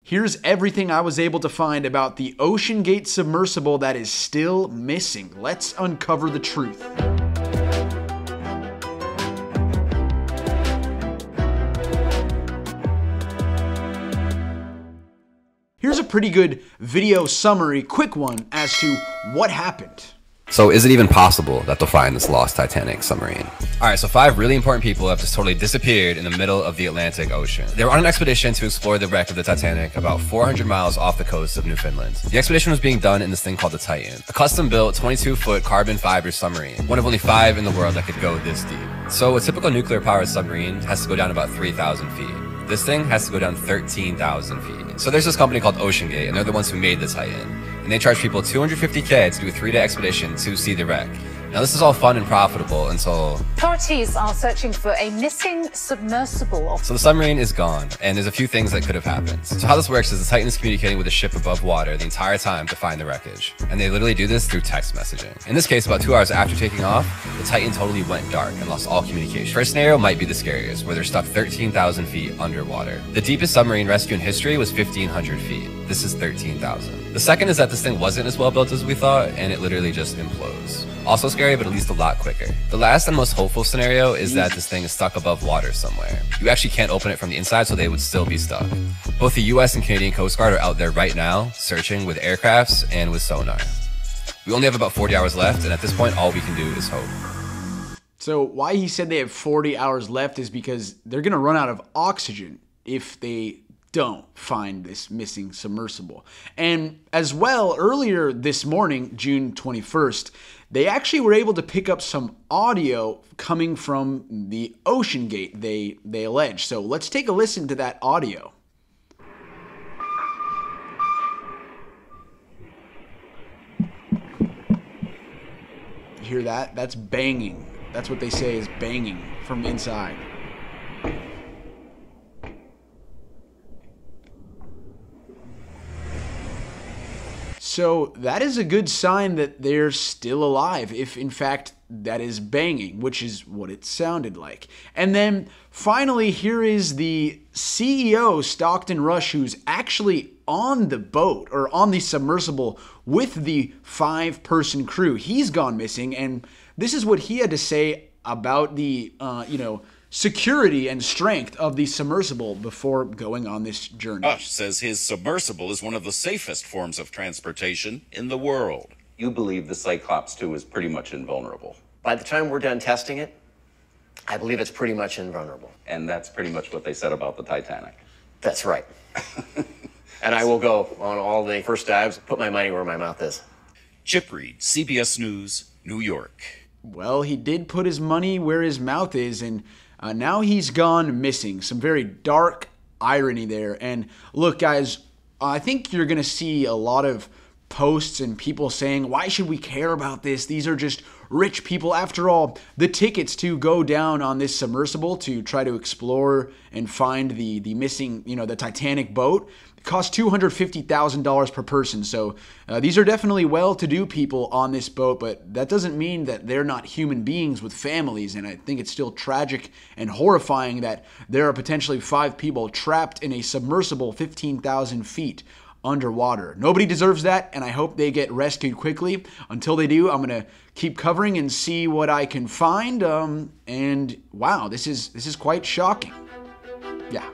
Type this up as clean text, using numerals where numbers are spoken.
Here's everything I was able to find about the OceanGate Submersible that is still missing. Let's uncover the truth. Here's a pretty good video summary, quick one, as to what happened. So is it even possible that they'll find this lost Titanic submarine? All right, so 5 really important people have just totally disappeared in the middle of the Atlantic Ocean. They were on an expedition to explore the wreck of the Titanic about 400 miles off the coast of Newfoundland. The expedition was being done in this thing called the Titan, a custom-built 22-foot carbon fiber submarine, one of only 5 in the world that could go this deep. So a typical nuclear-powered submarine has to go down about 3,000 feet. This thing has to go down 13,000 feet. So there's this company called OceanGate, and they're the ones who made the Titan. And they charge people $250K to do a 3-day expedition to see the wreck. Now this is all fun and profitable until... Authorities are searching for a missing submersible. So the submarine is gone, and there's a few things that could have happened. So how this works is the Titan is communicating with a ship above water the entire time to find the wreckage. And they literally do this through text messaging. In this case, about 2 hours after taking off, the Titan totally went dark and lost all communication. First scenario might be the scariest, where they're stuck 13,000 feet underwater. The deepest submarine rescue in history was 1,500 feet. This is 13,000. The second is that this thing wasn't as well built as we thought, and it literally just implodes. Also scary, but at least a lot quicker. The last and most hopeful scenario is that this thing is stuck above water somewhere. You actually can't open it from the inside, so they would still be stuck. Both the US and Canadian Coast Guard are out there right now, searching with aircrafts and with sonar. We only have about 40 hours left, and at this point, all we can do is hope. So why he said they have 40 hours left is because they're going to run out of oxygen if they don't find this missing submersible. And as well, earlier this morning, June 21st, they actually were able to pick up some audio coming from the OceanGate, they allege. So let's take a listen to that audio. You hear that? That's banging. That's what they say is banging from inside. So that is a good sign that they're still alive, if in fact that is banging, which is what it sounded like. And then finally, here is the CEO, Stockton, who's actually on the boat or on the submersible with the 5-person crew. He's gone missing, and this is what he had to say about the, security and strength of the submersible before going on this journey. Rush says his submersible is one of the safest forms of transportation in the world. You believe the Cyclops 2 is pretty much invulnerable. By the time we're done testing it, I believe it's pretty much invulnerable. And that's pretty much what they said about the Titanic. That's right. And I will go on all the first dives, put my money where my mouth is. Chip Reed, CBS News, New York. Well, he did put his money where his mouth is, and now he's gone missing. Some very dark irony there. And look, guys, I think you're going to see a lot of posts and people saying, why should we care about this? These are just rich people. After all, the tickets to go down on this submersible to try to explore and find the missing, the Titanic boat, cost $250,000 per person. So these are definitely well-to-do people on this boat, but that doesn't mean that they're not human beings with families. And I think it's still tragic and horrifying that there are potentially 5 people trapped in a submersible 15,000 feet underwater. Nobody deserves that, and I hope they get rescued quickly. Until they do, I'm going to keep covering and see what I can find. And wow, this is quite shocking. Yeah.